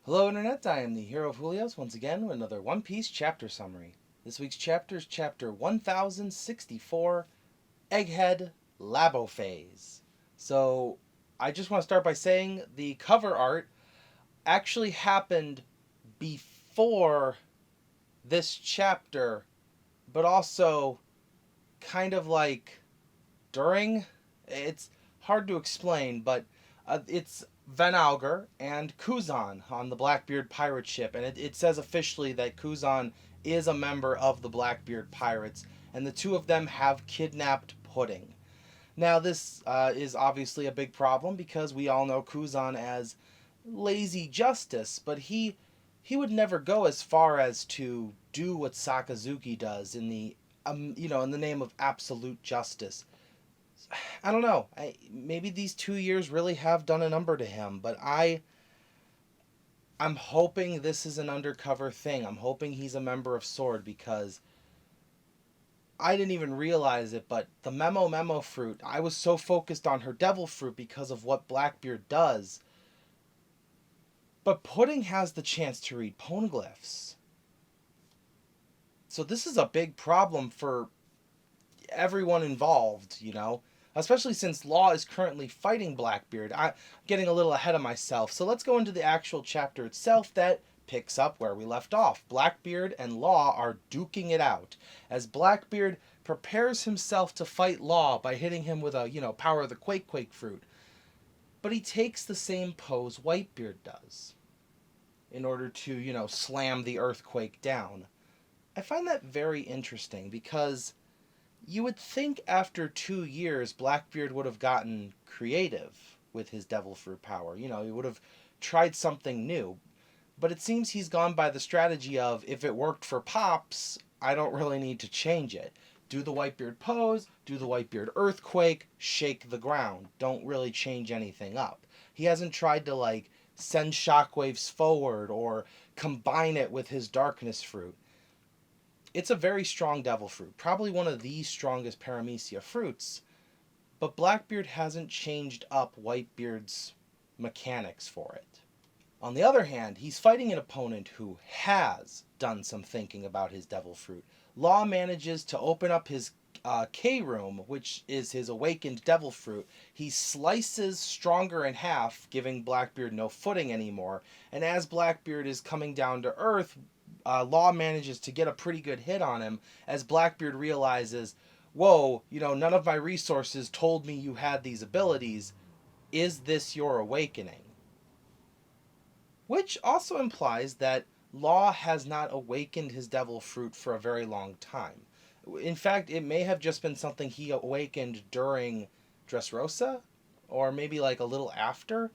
Hello Internet, I am the Hero of Julios once again with another One Piece chapter summary. This week's chapter is chapter 1064, Egghead Labo Phase. So, I just want to start by saying the cover art actually happened before this chapter, but also kind of like during. It's hard to explain, but it's Van Alger and Kuzan on the Blackbeard pirate ship, and it says officially that Kuzan is a member of the Blackbeard pirates, and the two of them have kidnapped Pudding. Now, this is obviously a big problem because we all know Kuzan as lazy justice, but he would never go as far as to do what Sakazuki does in the in the name of absolute justice. I don't know. Maybe these 2 years really have done a number to him, but I'm hoping this is an undercover thing. I'm hoping he's a member of Sword because I didn't even realize it, but the Memo fruit, I was so focused on her devil fruit because of what Blackbeard does. But Pudding has the chance to read poneglyphs. So this is a big problem for everyone involved. Especially since Law is currently fighting Blackbeard. I'm getting a little ahead of myself. So let's go into the actual chapter itself that picks up where we left off. Blackbeard and Law are duking it out as Blackbeard prepares himself to fight Law by hitting him with a power of the Quake fruit. But he takes the same pose Whitebeard does in order to slam the earthquake down. I find that very interesting because you would think after 2 years Blackbeard would have gotten creative with his devil fruit power. He would have tried something new. But it seems he's gone by the strategy of if it worked for Pops, I don't really need to change it. Do the Whitebeard pose, do the Whitebeard earthquake, shake the ground. Don't really change anything up. He hasn't tried to send shockwaves forward or combine it with his darkness fruit. It's a very strong devil fruit, probably one of the strongest paramecia fruits, but Blackbeard hasn't changed up Whitebeard's mechanics for it. On the other hand, he's fighting an opponent who has done some thinking about his devil fruit. Law manages to open up his K room, which is his awakened devil fruit. He slices Stronger in half, giving Blackbeard no footing anymore. And as Blackbeard is coming down to earth, Law manages to get a pretty good hit on him as Blackbeard realizes, whoa, none of my resources told me you had these abilities. Is this your awakening? Which also implies that Law has not awakened his devil fruit for a very long time. In fact, it may have just been something he awakened during Dressrosa, or maybe a little after,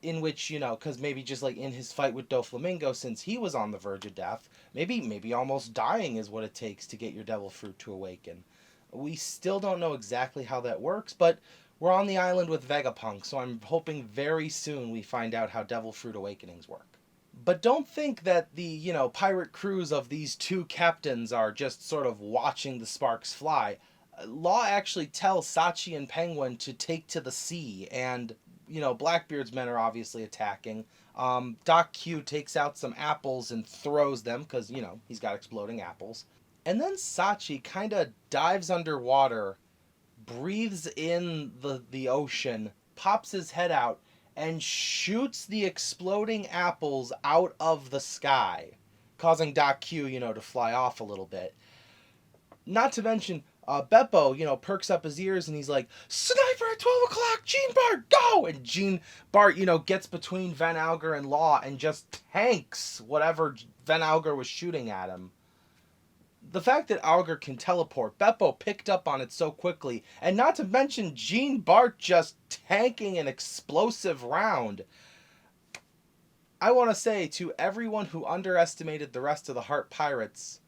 in which because maybe just in his fight with Doflamingo, since he was on the verge of death, maybe almost dying is what it takes to get your devil fruit to awaken. We still don't know exactly how that works, but we're on the island with Vegapunk, so I'm hoping very soon we find out how devil fruit awakenings work. But don't think that the pirate crews of these two captains are just sort of watching the sparks fly. Law actually tells Sachi and Penguin to take to the sea, and Blackbeard's men are obviously attacking. Doc Q takes out some apples and throws them because he's got exploding apples. And then Sachi kind of dives underwater, breathes in the ocean, pops his head out, and shoots the exploding apples out of the sky, causing Doc Q to fly off a little bit. Not to mention, Beppo, perks up his ears and he's like, "Sniper at 12 o'clock, Gene Bart, go!" And Gene Bart, gets between Van Alger and Law and just tanks whatever Van Alger was shooting at him. The fact that Alger can teleport, Beppo picked up on it so quickly, and not to mention Gene Bart just tanking an explosive round. I want to say to everyone who underestimated the rest of the Heart Pirates,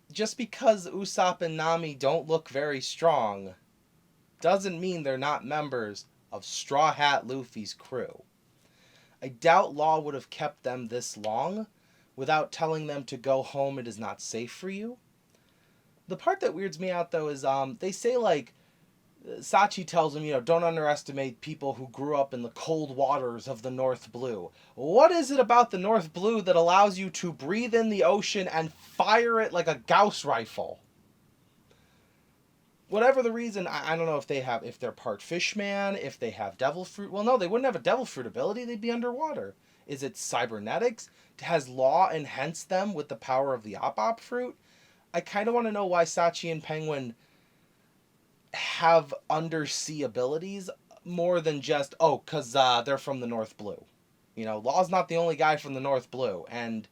just because Usopp and Nami don't look very strong doesn't mean they're not members of Straw Hat Luffy's crew. I doubt Law would have kept them this long without telling them to go home, it is not safe for you. The part that weirds me out though is they say Sachi tells him, don't underestimate people who grew up in the cold waters of the North Blue. What is it about the North Blue that allows you to breathe in the ocean and fire it like a Gauss rifle? Whatever the reason, I don't know if they're part fishman, if they have devil fruit. Well, no, they wouldn't have a devil fruit ability. They'd be underwater. Is it cybernetics? Has Law enhanced them with the power of the Op fruit? I kind of want to know why Sachi and Penguin have undersea abilities more than just, because they're from the North Blue. Law's not the only guy from the North Blue, and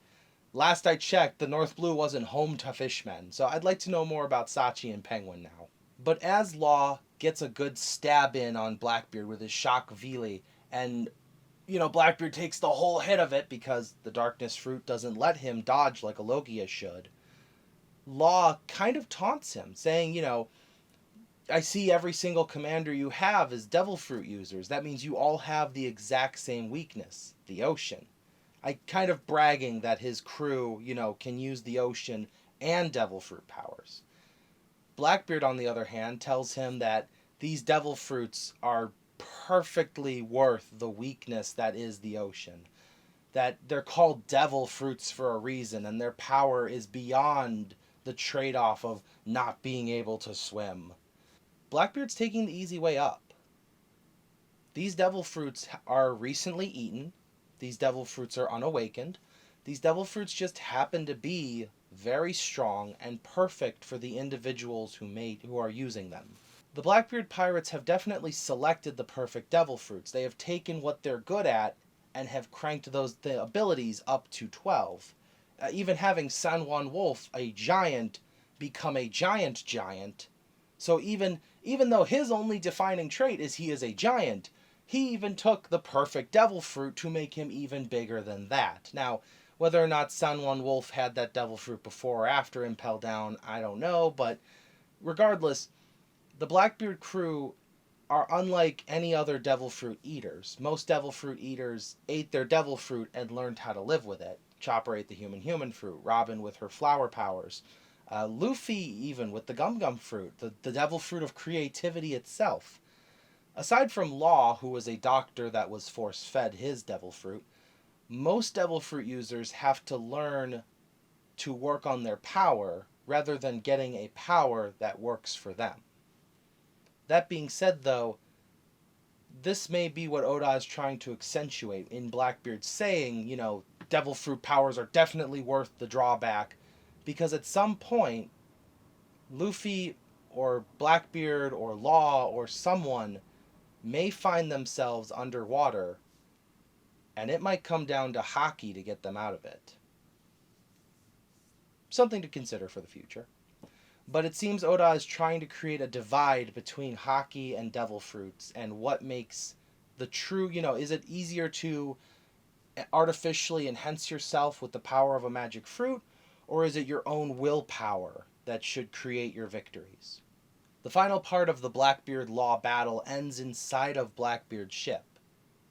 last I checked, the North Blue wasn't home to fishmen. So I'd like to know more about Sachi and Penguin now. But as Law gets a good stab in on Blackbeard with his shock Vili, and Blackbeard takes the whole hit of it because the darkness fruit doesn't let him dodge like a Logia should. Law kind of taunts him, saying, I see every single commander you have is devil fruit users. That means you all have the exact same weakness, the ocean. I kind of bragging that his crew, can use the ocean and devil fruit powers. Blackbeard, on the other hand, tells him that these devil fruits are perfectly worth the weakness that is the ocean. That they're called devil fruits for a reason, and their power is beyond the trade-off of not being able to swim. Blackbeard's taking the easy way up. These devil fruits are recently eaten. These devil fruits are unawakened. These devil fruits just happen to be very strong and perfect for the individuals who are using them. The Blackbeard pirates have definitely selected the perfect devil fruits. They have taken what they're good at and have cranked the abilities up to 12. Even having San Juan Wolf, a giant, become a giant. So even though his only defining trait is he is a giant, he even took the perfect devil fruit to make him even bigger than that. Now, whether or not San Juan Wolf had that devil fruit before or after Impel Down, I don't know, but regardless, the Blackbeard crew are unlike any other devil fruit eaters. Most devil fruit eaters ate their devil fruit and learned how to live with it. Chopper ate the human fruit, Robin with her flower powers, Luffy even with the gum fruit, the devil fruit of creativity itself. Aside from Law, who was a doctor that was force-fed his devil fruit, most devil fruit users have to learn to work on their power rather than getting a power that works for them. That being said, though, this may be what Oda is trying to accentuate in Blackbeard saying, devil fruit powers are definitely worth the drawback, because at some point, Luffy or Blackbeard or Law or someone may find themselves underwater, and it might come down to Haki to get them out of it. Something to consider for the future. But it seems Oda is trying to create a divide between Haki and devil fruits, and what makes the true, is it easier to artificially enhance yourself with the power of a magic fruit, or is it your own willpower that should create your victories? The final part of the Blackbeard Law battle ends inside of Blackbeard's ship,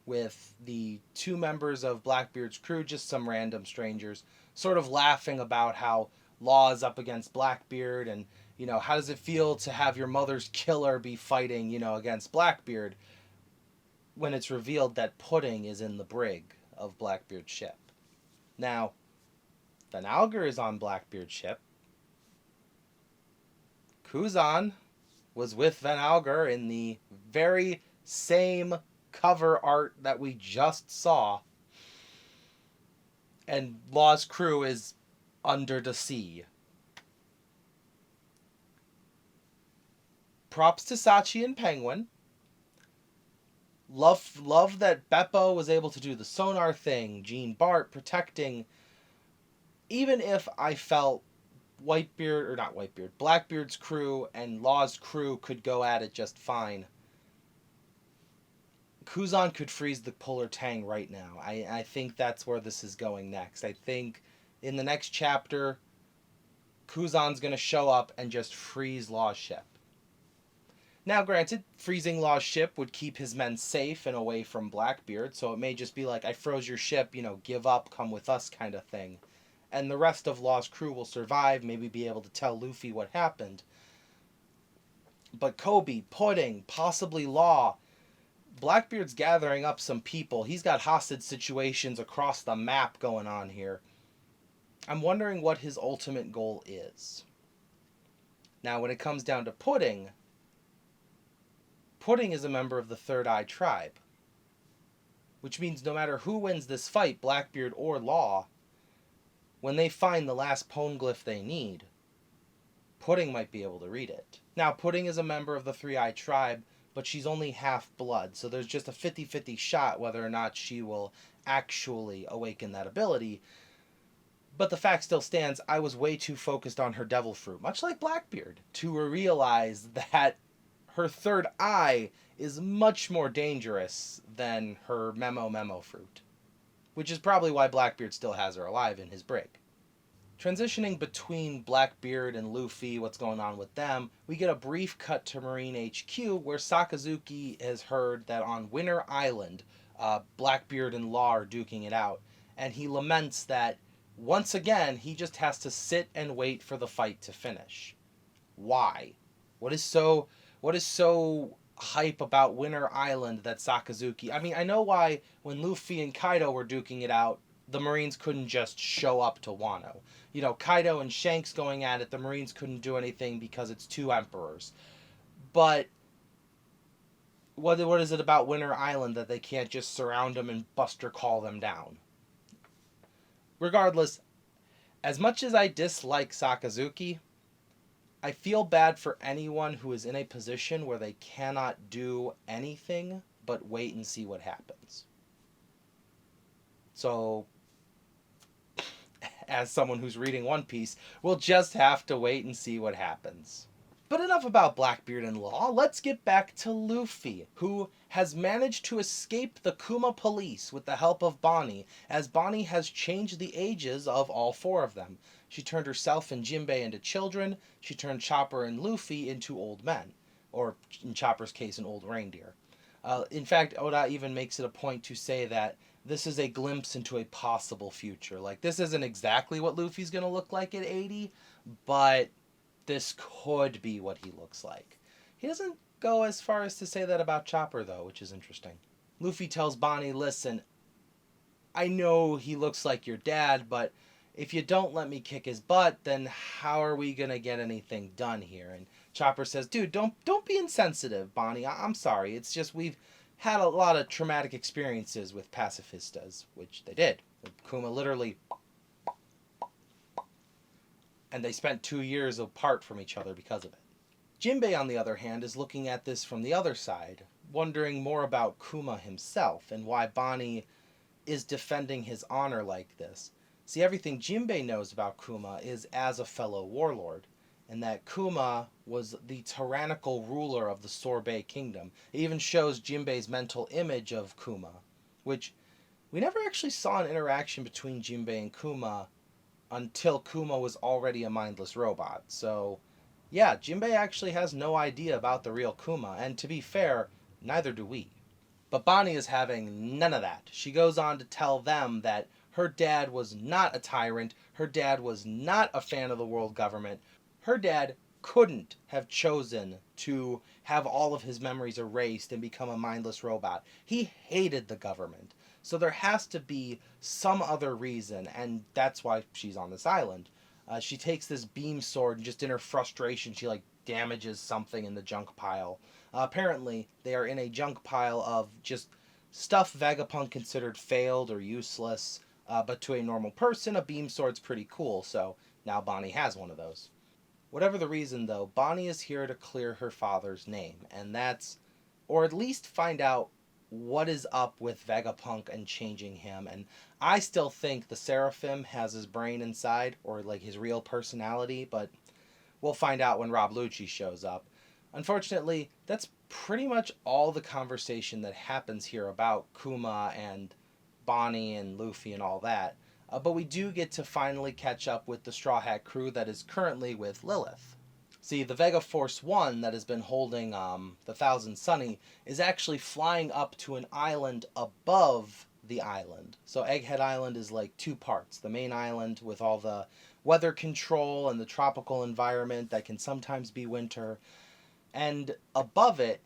with the two members of Blackbeard's crew, just some random strangers, sort of laughing about how Law is up against Blackbeard, and, how does it feel to have your mother's killer be fighting, against Blackbeard, when it's revealed that Pudding is in the brig of Blackbeard's ship. Now, Van Alger is on Blackbeard's ship. Kuzan was with Van Alger in the very same cover art that we just saw. And Law's crew is under the sea. Props to Sachi and Penguin. Love that Beppo was able to do the sonar thing. Jean Bart protecting. Even if I felt Blackbeard's crew and Law's crew could go at it just fine, Kuzan could freeze the Polar Tang right now. I think that's where this is going next. I think in the next chapter, Kuzan's going to show up and just freeze Law's ship. Now, granted, freezing Law's ship would keep his men safe and away from Blackbeard, so it may just be like, I froze your ship, give up, come with us kind of thing. And the rest of Law's crew will survive, maybe be able to tell Luffy what happened. But Kobe, Pudding, possibly Law, Blackbeard's gathering up some people. He's got hostage situations across the map going on here. I'm wondering what his ultimate goal is. Now, when it comes down to Pudding, Pudding is a member of the Third Eye tribe, which means no matter who wins this fight, Blackbeard or Law, when they find the last poneglyph they need, Pudding might be able to read it. Now, Pudding is a member of the Three Eye tribe, but she's only half-blood, so there's just a 50-50 shot whether or not she will actually awaken that ability. But the fact still stands, I was way too focused on her devil fruit, much like Blackbeard, to realize that her third eye is much more dangerous than her memo fruit, which is probably why Blackbeard still has her alive in his brig. Transitioning between Blackbeard and Luffy, what's going on with them, we get a brief cut to Marine HQ where Sakazuki has heard that on Winter Island, Blackbeard and Law are duking it out, and he laments that once again he just has to sit and wait for the fight to finish. Why? What is so hype about Winter Island that Sakazuki... I mean, I know why when Luffy and Kaido were duking it out, the Marines couldn't just show up to Wano. You know, Kaido and Shanks going at it, the Marines couldn't do anything because it's two emperors. But what is it about Winter Island that they can't just surround them and Buster call them down? Regardless, as much as I dislike Sakazuki, I feel bad for anyone who is in a position where they cannot do anything but wait and see what happens. So, as someone who's reading One Piece, we'll just have to wait and see what happens. But enough about Blackbeard and Law, let's get back to Luffy, who has managed to escape the Kuma police with the help of Bonnie, as Bonnie has changed the ages of all four of them. She turned herself and Jinbei into children, she turned Chopper and Luffy into old men, or in Chopper's case, an old reindeer. In fact, Oda even makes it a point to say that this is a glimpse into a possible future. Like, this isn't exactly what Luffy's going to look like at 80, but this could be what he looks like. He doesn't go as far as to say that about Chopper, though, which is interesting. Luffy tells Bonnie, listen, I know he looks like your dad, but if you don't let me kick his butt, then how are we going to get anything done here? And Chopper says, dude, don't be insensitive, Bonnie. I'm sorry. It's just we've had a lot of traumatic experiences with pacifistas, which they did. Kuma literally... and they spent 2 years apart from each other because of it. Jinbei, on the other hand, is looking at this from the other side, wondering more about Kuma himself and why Bonnie is defending his honor like this. See, everything Jinbei knows about Kuma is as a fellow warlord, and that Kuma was the tyrannical ruler of the Sorbet Kingdom. It even shows Jinbei's mental image of Kuma, which we never actually saw an interaction between Jinbei and Kuma until Kuma was already a mindless robot. So, yeah, Jinbei actually has no idea about the real Kuma, and to be fair, neither do we. But Bonnie is having none of that. She goes on to tell them that her dad was not a tyrant, her dad was not a fan of the world government, her dad couldn't have chosen to have all of his memories erased and become a mindless robot. He hated the government. So there has to be some other reason, and that's why she's on this island. She takes this beam sword, and just in her frustration, she damages something in the junk pile. Apparently, they are in a junk pile of just stuff Vegapunk considered failed or useless, but to a normal person, a beam sword's pretty cool, so now Bonnie has one of those. Whatever the reason, though, Bonnie is here to clear her father's name, and that's, or at least find out what is up with Vegapunk and changing him. And I still think the Seraphim has his brain inside, or his real personality, but we'll find out when Rob Lucci shows up. Unfortunately, that's pretty much all the conversation that happens here about Kuma and Bonnie and Luffy and all that. But we do get to finally catch up with the Straw Hat crew that is currently with Lilith. See, the Vega Force 1 that has been holding the Thousand Sunny is actually flying up to an island above the island. So Egghead Island is two parts. The main island with all the weather control and the tropical environment that can sometimes be winter. And above it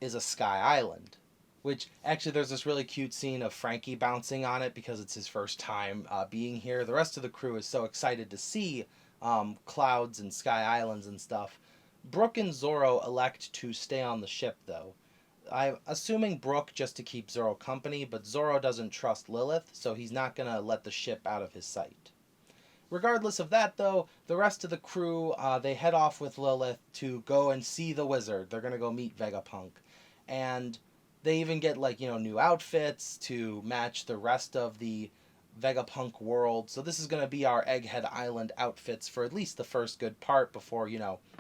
is a sky island, which actually there's this really cute scene of Frankie bouncing on it because it's his first time being here. The rest of the crew is so excited to see clouds and sky islands and stuff. Brooke and Zorro elect to stay on the ship, though. I'm assuming Brooke just to keep Zorro company, but Zorro doesn't trust Lilith, so he's not going to let the ship out of his sight. Regardless of that, though, the rest of the crew, they head off with Lilith to go and see the wizard. They're going to go meet Vegapunk. And they even get, like, new outfits to match the rest of the Vegapunk world. So this is going to be our Egghead Island outfits for at least the first good part before,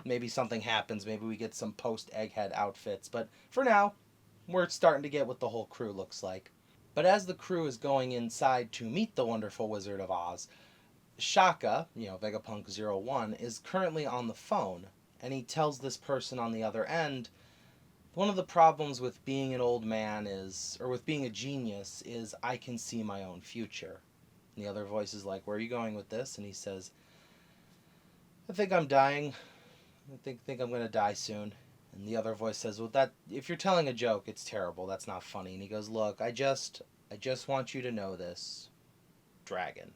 maybe something happens. Maybe we get some post-Egghead outfits. But for now, we're starting to get what the whole crew looks like. But as the crew is going inside to meet the wonderful Wizard of Oz, Shaka, Vegapunk 01, is currently on the phone, and he tells this person on the other end, one of the problems with being an old man or with being a genius, is I can see my own future. And the other voice is like, where are you going with this? And he says, I think I'm dying. I think I'm going to die soon. And the other voice says, well, if you're telling a joke, it's terrible. That's not funny. And he goes, look, I just want you to know this. Dragon.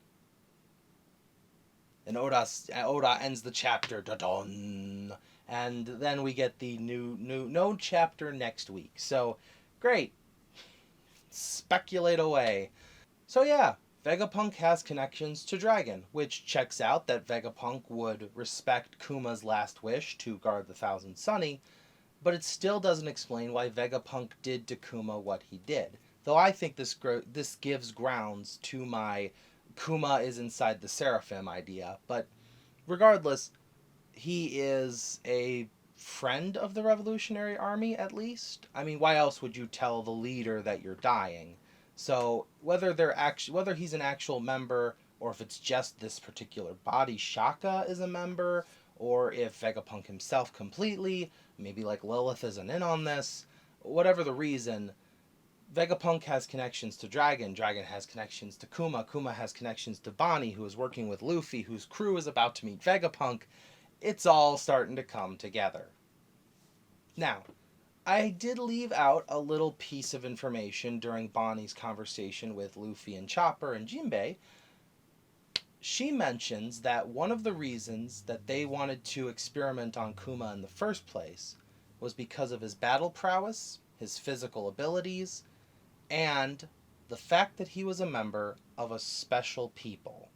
And Oda ends the chapter, da-dun, and then we get the no chapter next week. So, great. Speculate away. So yeah, Vegapunk has connections to Dragon, which checks out that Vegapunk would respect Kuma's last wish to guard the Thousand Sunny, but it still doesn't explain why Vegapunk did to Kuma what he did. Though I think this gives grounds to my Kuma is inside the Seraphim idea, but regardless, he is a friend of the Revolutionary Army, at least. I mean, why else would you tell the leader that you're dying? So whether he's an actual member, or if it's just this particular body, Shaka is a member, or if Vegapunk himself completely, maybe like Lilith isn't in on this, whatever the reason, Vegapunk has connections to Dragon. Dragon has connections to Kuma. Kuma has connections to Bonnie, who is working with Luffy, whose crew is about to meet Vegapunk. It's all starting to come together. Now, I did leave out a little piece of information during Bonnie's conversation with Luffy and Chopper and Jinbei. She mentions that one of the reasons that they wanted to experiment on Kuma in the first place was because of his battle prowess, his physical abilities, and the fact that he was a member of a special people.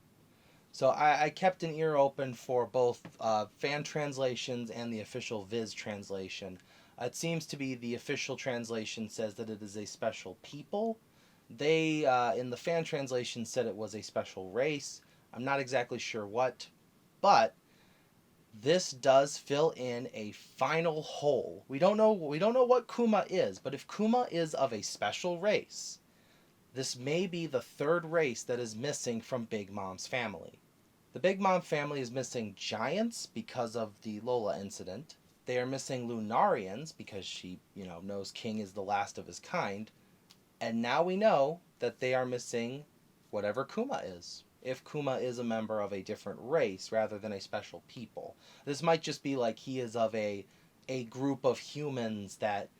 So I kept an ear open for both fan translations and the official Viz translation. It seems to be the official translation says that it is a special people. They, in the fan translation, said it was a special race. I'm not exactly sure what, but this does fill in a final hole. We don't know what Kuma is, but if Kuma is of a special race, this may be the third race that is missing from Big Mom's family. The Big Mom family is missing giants because of the Lola incident. They are missing Lunarians because she, knows King is the last of his kind. And now we know that they are missing whatever Kuma is. If Kuma is a member of a different race rather than a special people. This might just be like he is of a group of humans that,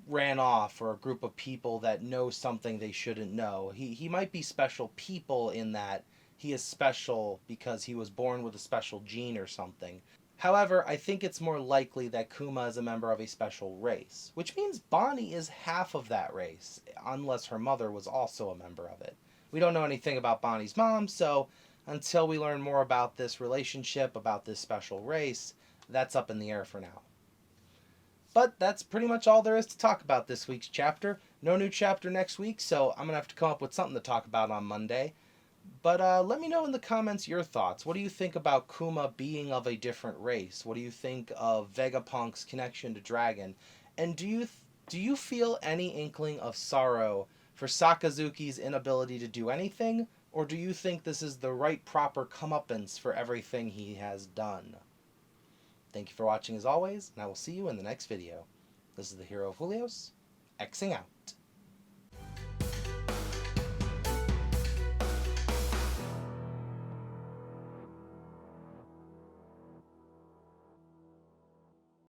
ran off, or a group of people that know something they shouldn't know. He might be special people in that he is special because he was born with a special gene or something. However, I think it's more likely that Kuma is a member of a special race, which means Bonnie is half of that race, unless her mother was also a member of it. We don't know anything about Bonnie's mom, so until we learn more about this relationship, about this special race, that's up in the air for now. But that's pretty much all there is to talk about this week's chapter. No new chapter next week, so I'm going to have to come up with something to talk about on Monday. But let me know in the comments your thoughts. What do you think about Kuma being of a different race? What do you think of Vegapunk's connection to Dragon? And do you feel any inkling of sorrow for Sakazuki's inability to do anything? Or do you think this is the right proper comeuppance for everything he has done? Thank you for watching as always, and I will see you in the next video. This is the Hero of Julios, Xing out.